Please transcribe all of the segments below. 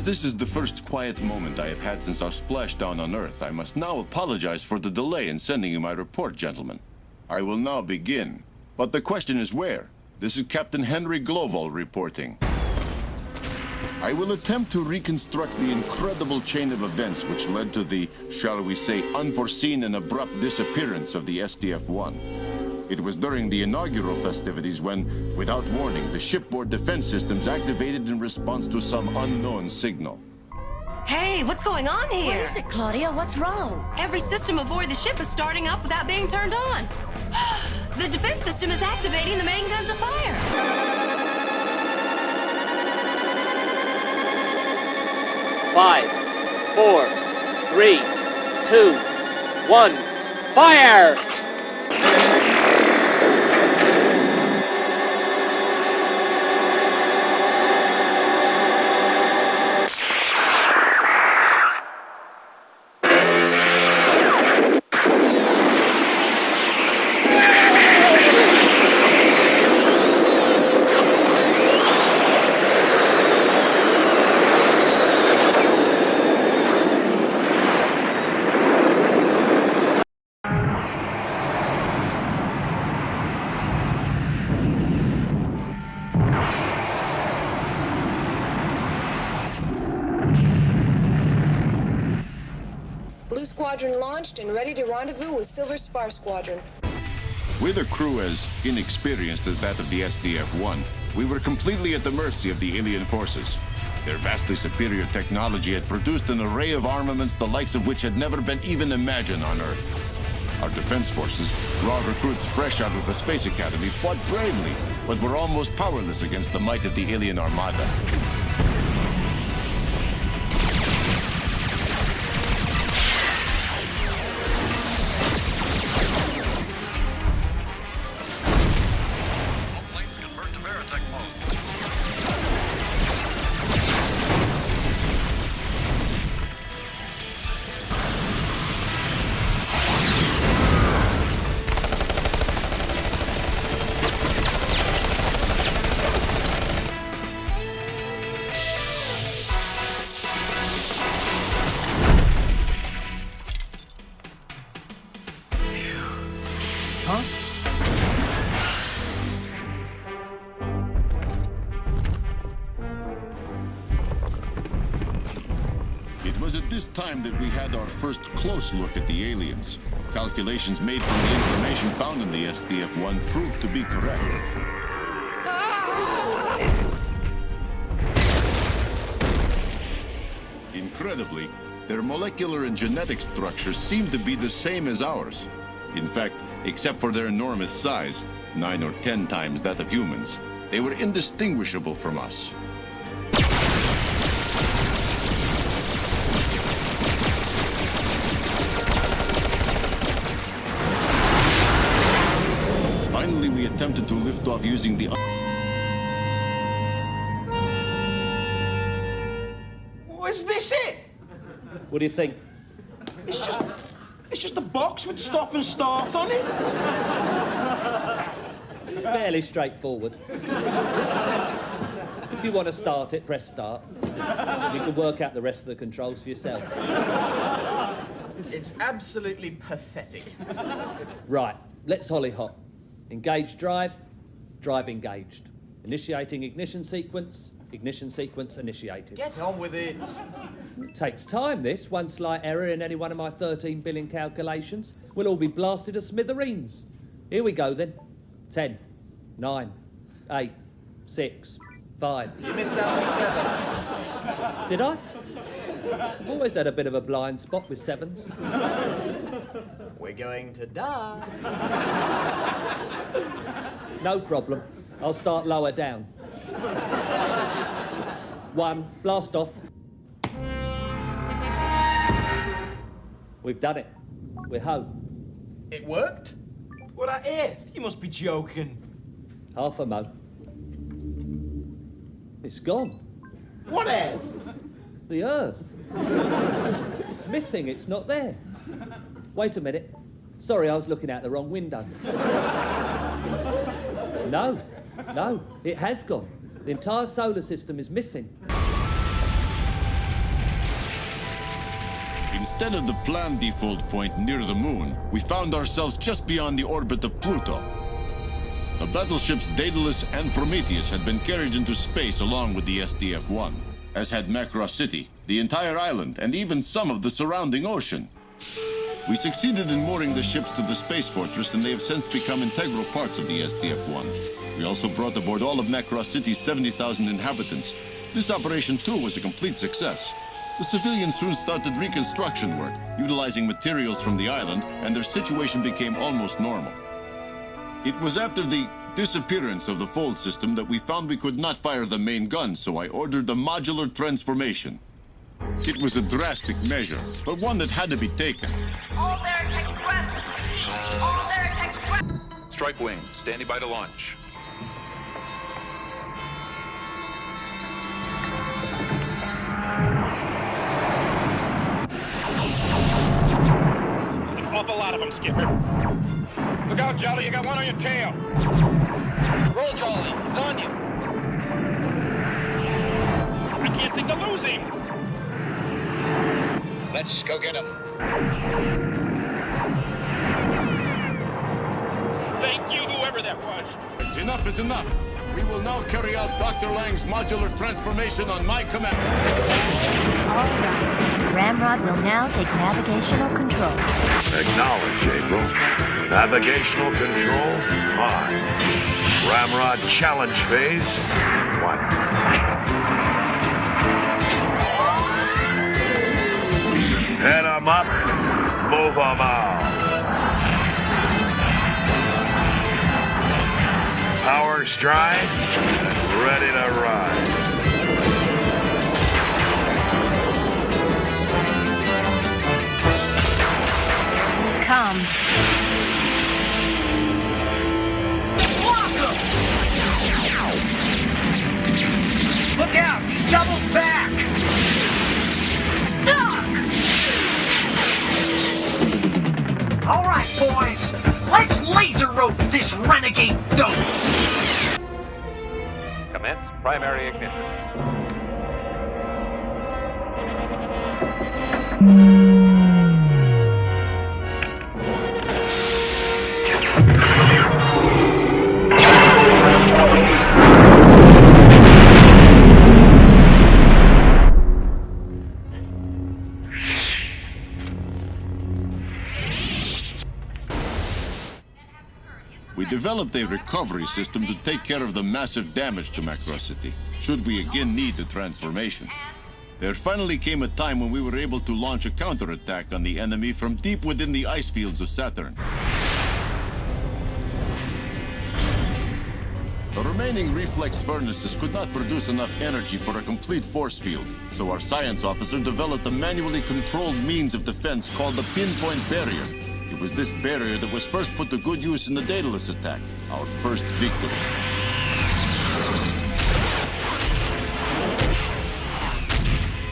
As this is the first quiet moment I have had since our splashdown on Earth, I must now apologize for the delay in sending you my report, gentlemen. I will now begin. But the question is where? This is Captain Henry Global reporting. I will attempt to reconstruct the incredible chain of events which led to the, shall we say, unforeseen and abrupt disappearance of the SDF-1. It was during the inaugural festivities when, without warning, the shipboard defense systems activated in response to some unknown signal. Hey, what's going on here? What is it, Claudia? What's wrong? Every system aboard the ship is starting up without being turned on. The defense system is activating the main gun to fire. 5, 4, 3, 2, 1, fire! Blue Squadron launched and ready to rendezvous with Silver Spar Squadron. With a crew as inexperienced as that of the SDF-1, we were completely at the mercy of the alien forces. Their vastly superior technology had produced an array of armaments the likes of which had never been even imagined on Earth. Our defense forces, raw recruits fresh out of the Space Academy, fought bravely, but were almost powerless against the might of the alien armada. It was at this time that we had our first close look at the aliens. Calculations made from the information found in the SDF-1 proved to be correct. Incredibly, their molecular and genetic structures seemed to be the same as ours. In fact, except for their enormous size, 9 or 10 times that of humans, they were indistinguishable from us. Finally, we attempted to lift off using the... Is this it? What do you think? It's just a box with stop and start on it. It's fairly straightforward. If you want to start it, press start. You can work out the rest of the controls for yourself. It's absolutely pathetic. Right, let's holly-hop. Engage drive, drive engaged. Initiating ignition sequence initiated. Get on with it. It takes time, this. One slight error in any one of my 13 billion calculations. We'll all be blasted to smithereens. Here we go, then. 10, 9, 8, 6, 5. You missed out the 7. Did I? I've always had a bit of a blind spot with 7s. We're going to die. No problem. I'll start lower down. 1, blast off. We've done it. We're home. It worked? What on earth? You must be joking. Half a mo. It's gone. What is? The Earth. It's missing. It's not there. Wait a minute. Sorry, I was looking out the wrong window. No, it has gone. The entire solar system is missing. Instead of the planned default point near the moon, we found ourselves just beyond the orbit of Pluto. The battleships Daedalus and Prometheus had been carried into space along with the SDF-1, as had Macross City, the entire island, and even some of the surrounding ocean. We succeeded in mooring the ships to the space fortress, and they have since become integral parts of the SDF-1. We also brought aboard all of Macross City's 70,000 inhabitants. This operation, too, was a complete success. The civilians soon started reconstruction work, utilizing materials from the island, and their situation became almost normal. It was after the disappearance of the fold system that we found we could not fire the main gun, so I ordered a modular transformation. It was a drastic measure, but one that had to be taken. All there, tech scrap! All there, tech scrap! Strike wing, standing by to launch. An awful lot of them, Skipper. Look out, Jolly, you got one on your tail. Roll, Jolly. He's on you. I can't seem to lose him. Let's go get him. Thank you, whoever that was. Enough is enough. We will now carry out Dr. Lang's modular transformation on my command. All right. Ramrod will now take navigational control. Acknowledge, April. Navigational control on. Ramrod challenge phase 1. Head 'em up, move 'em out. Power stride, and ready to ride. Comes. Look out! He's doubled back! All right, boys. Let's laser rope this renegade dope! Commence primary ignition. We developed a recovery system to take care of the massive damage to Macross City, should we again need the transformation. There finally came a time when we were able to launch a counterattack on the enemy from deep within the ice fields of Saturn. The remaining reflex furnaces could not produce enough energy for a complete force field, so our science officer developed a manually controlled means of defense called the pinpoint barrier. It was this barrier that was first put to good use in the Daedalus attack, our first victory.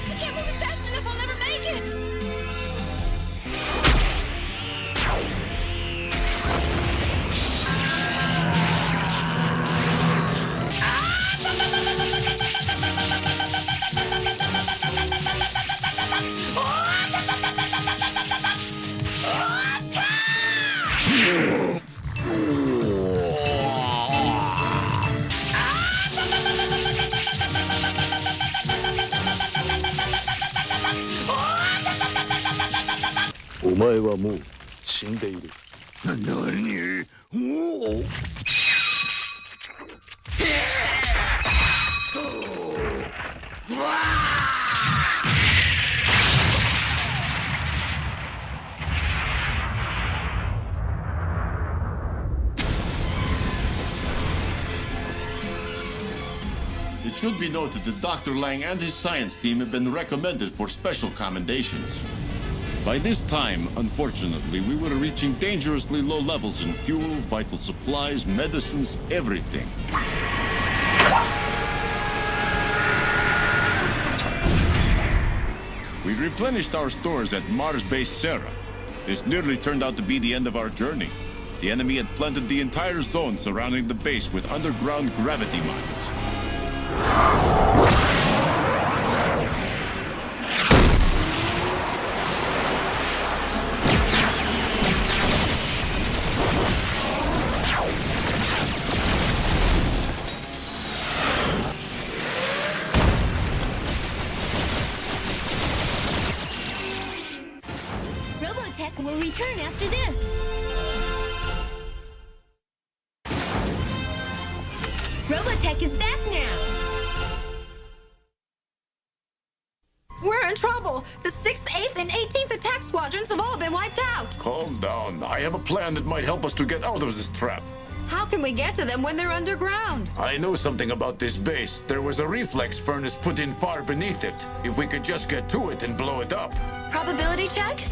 I can't move it fast enough, I'll never make it! It should be noted that Dr. Lang and his science team have been recommended for special commendations. By this time, unfortunately, we were reaching dangerously low levels in fuel, vital supplies, medicines, everything. We replenished our stores at Mars Base Serra. This nearly turned out to be the end of our journey. The enemy had planted the entire zone surrounding the base with underground gravity mines. will return after this. Robotech is back now. We're in trouble. The 6th, 8th, and 18th attack squadrons have all been wiped out. Calm down. I have a plan that might help us to get out of this trap. How can we get to them when they're underground? I know something about this base. There was a reflex furnace put in far beneath it. If we could just get to it and blow it up. Probability check?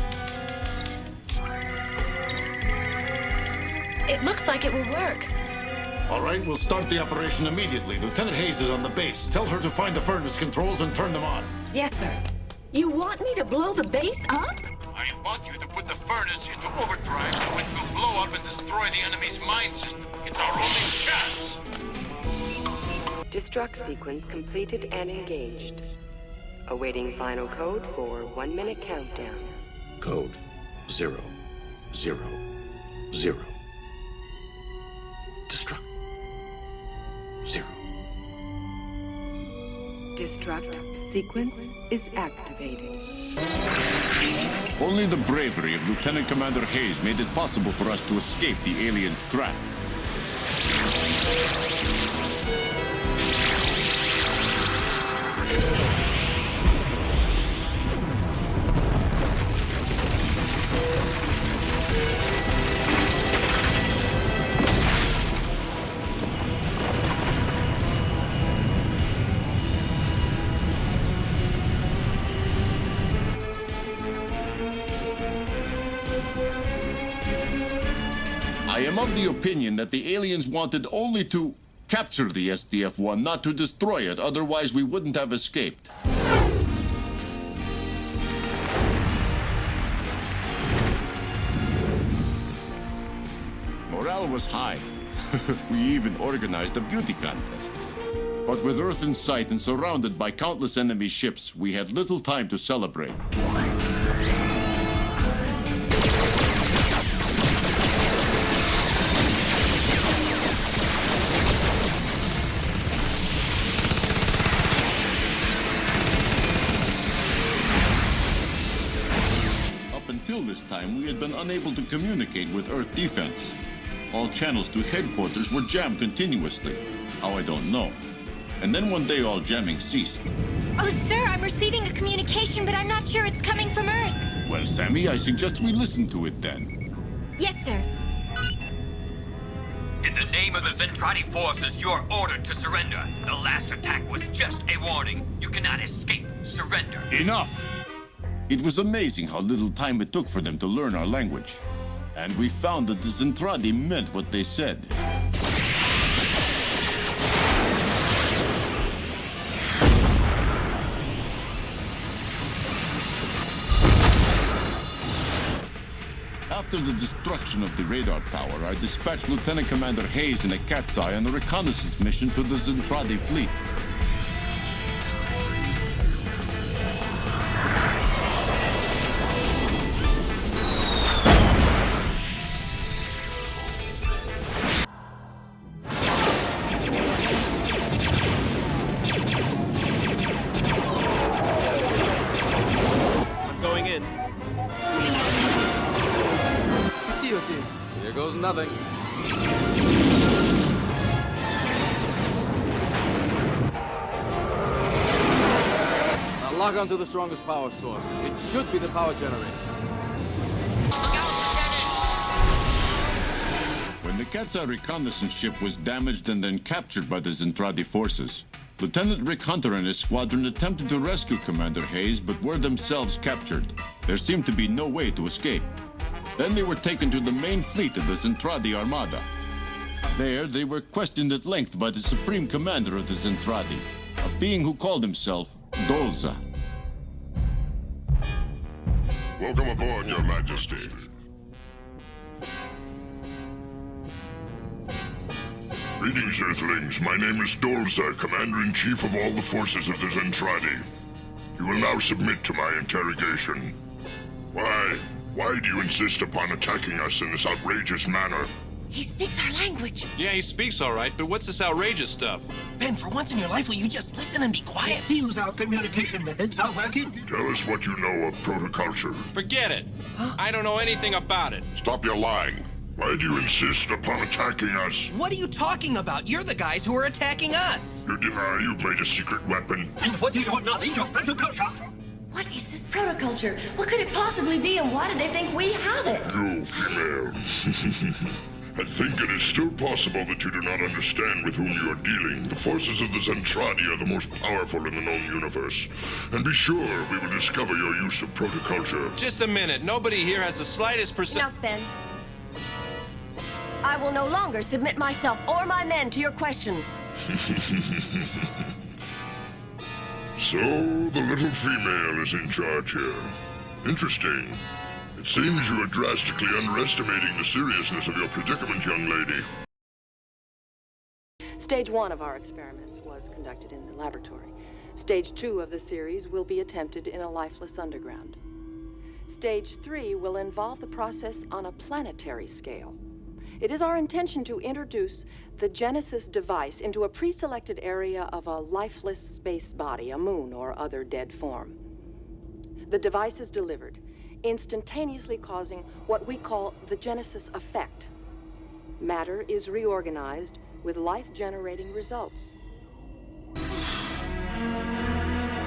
It looks like it will work. All right, we'll start the operation immediately. Lieutenant Hayes is on the base. Tell her to find the furnace controls and turn them on. Yes, sir. You want me to blow the base up? I want you to put the furnace into overdrive so it will blow up and destroy the enemy's mine system. It's our only chance. Destruct sequence completed and engaged. Awaiting final code for 1 minute countdown. Code 0, 0, 0. Destruct. 0. Destruct sequence is activated. Only the bravery of Lieutenant Commander Hayes made it possible for us to escape the aliens' trap. I am of the opinion that the aliens wanted only to capture the SDF-1, not to destroy it, otherwise we wouldn't have escaped. Morale was high. We even organized a beauty contest. But with Earth in sight and surrounded by countless enemy ships, we had little time to celebrate. Until this time, we had been unable to communicate with Earth defense. All channels to headquarters were jammed continuously. How, I don't know. And then one day, all jamming ceased. Oh, sir, I'm receiving a communication, but I'm not sure it's coming from Earth. Well, Sammy, I suggest we listen to it then. Yes, sir. In the name of the Zentradi forces, you are ordered to surrender. The last attack was just a warning. You cannot escape. Surrender. Enough! It was amazing how little time it took for them to learn our language. And we found that the Zentradi meant what they said. After the destruction of the radar tower, I dispatched Lieutenant Commander Hayes and a cat's eye on a reconnaissance mission to the Zentradi fleet. Here goes nothing. Now lock onto the strongest power source. It should be the power generator. Look out, Lieutenant! When the Cat's Eye reconnaissance ship was damaged and then captured by the Zentradi forces, Lieutenant Rick Hunter and his squadron attempted to rescue Commander Hayes, but were themselves captured. There seemed to be no way to escape. Then they were taken to the main fleet of the Zentradi Armada. There, they were questioned at length by the Supreme Commander of the Zentradi, a being who called himself Dolza. Welcome aboard, Your Majesty. Greetings, Earthlings. My name is Dolza, Commander-in-Chief of all the forces of the Zentradi. You will now submit to my interrogation. Why do you insist upon attacking us in this outrageous manner? He speaks our language. Yeah, he speaks all right, but what's this outrageous stuff? Ben, for once in your life, will you just listen and be quiet? It seems our communication methods are working. Tell us what you know of protoculture. Forget it. I don't know anything about it. Stop your lying. Why do you insist upon attacking us? What are you talking about? You're the guys who are attacking us. You deny you've made a secret weapon. And what is your knowledge of protoculture? What is this protoculture? What could it possibly be, and why do they think we have it? You, female. I think it is still possible that you do not understand with whom you are dealing. The forces of the Zentradi are the most powerful in the known universe. And be sure we will discover your use of protoculture. Just a minute. Nobody here has the slightest Enough, Ben. I will no longer submit myself or my men to your questions. So, the little female is in charge here. Interesting. It seems you are drastically underestimating the seriousness of your predicament, young lady. Stage 1 of our experiments was conducted in the laboratory. Stage 2 of the series will be attempted in a lifeless underground. Stage 3 will involve the process on a planetary scale. It is our intention to introduce the Genesis device into a pre-selected area of a lifeless space body, a moon or other dead form. The device is delivered, instantaneously causing what we call the Genesis effect. Matter is reorganized with life-generating results.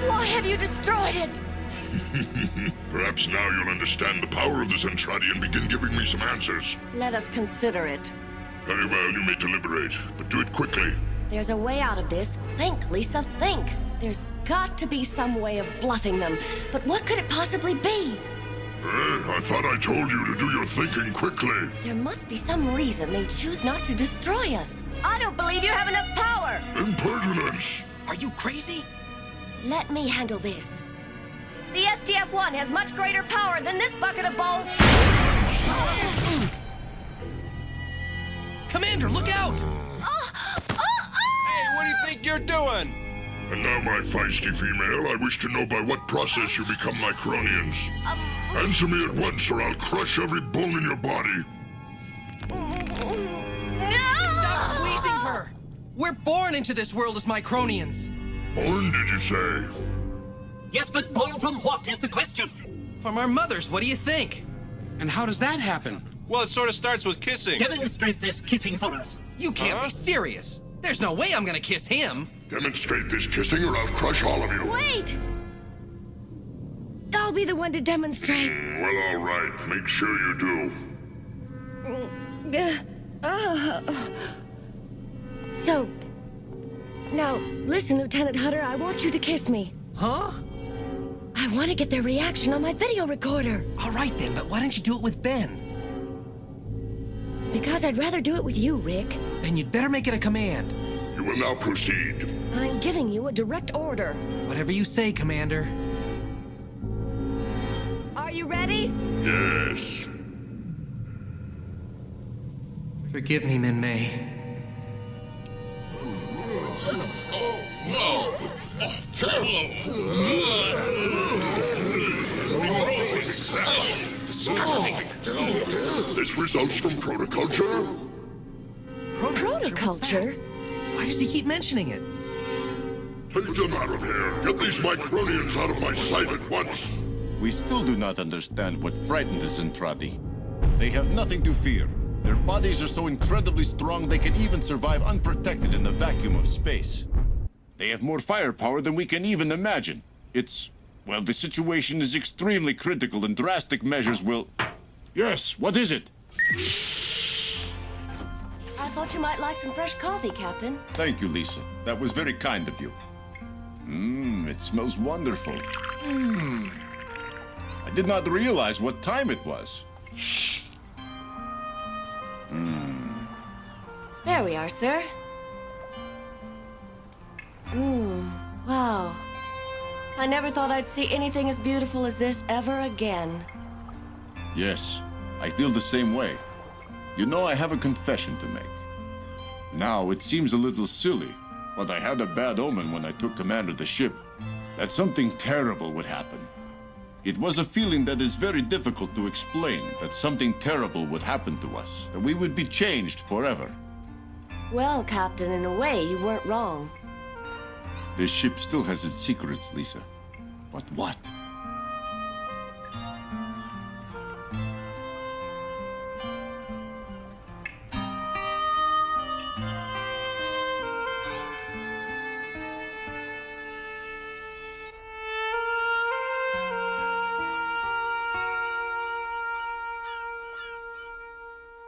Why have you destroyed it? Perhaps now you'll understand the power of the Zentradi and begin giving me some answers. Let us consider it. Very well, you may deliberate, but do it quickly. There's a way out of this. Think, Lisa, think. There's got to be some way of bluffing them. But what could it possibly be? I thought I told you to do your thinking quickly. There must be some reason they choose not to destroy us. I don't believe you have enough power. Impertinence. Are you crazy? Let me handle this. The SDF-1 has much greater power than this bucket of bolts. Commander, look out! Hey, what do you think you're doing? And now, my feisty female, I wish to know by what process you become Micronians. Answer me at once, or I'll crush every bone in your body. Stop squeezing her! We're born into this world as Micronians. Born, did you say? Yes, but born from what is the question? From our mothers, what do you think? And how does that happen? Well, it sort of starts with kissing. Demonstrate this kissing for us. You can't be serious. There's no way I'm gonna kiss him. Demonstrate this kissing, or I'll crush all of you. Wait! I'll be the one to demonstrate. Well, all right. Make sure you do. So, now, listen, Lieutenant Hutter, I want you to kiss me. Huh? I want to get their reaction on my video recorder. All right then, but why don't you do it with Ben? Because I'd rather do it with you, Rick. Then you'd better make it a command. You will now proceed. I'm giving you a direct order. Whatever you say, Commander. Are you ready? Yes. Forgive me, Min May. This results from protoculture? Protoculture? Why does he keep mentioning it? Take them out of here. Get these Micronians out of my sight at once. We still do not understand what frightened the Zentradi. They have nothing to fear. Their bodies are so incredibly strong they can even survive unprotected in the vacuum of space. They have more firepower than we can even imagine. Well, the situation is extremely critical and drastic measures will... Yes, what is it? I thought you might like some fresh coffee, Captain. Thank you, Lisa. That was very kind of you. It smells wonderful. I did not realize what time it was. There we are, sir. Wow. I never thought I'd see anything as beautiful as this ever again. Yes, I feel the same way. You know, I have a confession to make. Now, it seems a little silly, but I had a bad omen when I took command of the ship, that something terrible would happen. It was a feeling that is very difficult to explain, that something terrible would happen to us, that we would be changed forever. Well, Captain, in a way, you weren't wrong. This ship still has its secrets, Lisa. But what?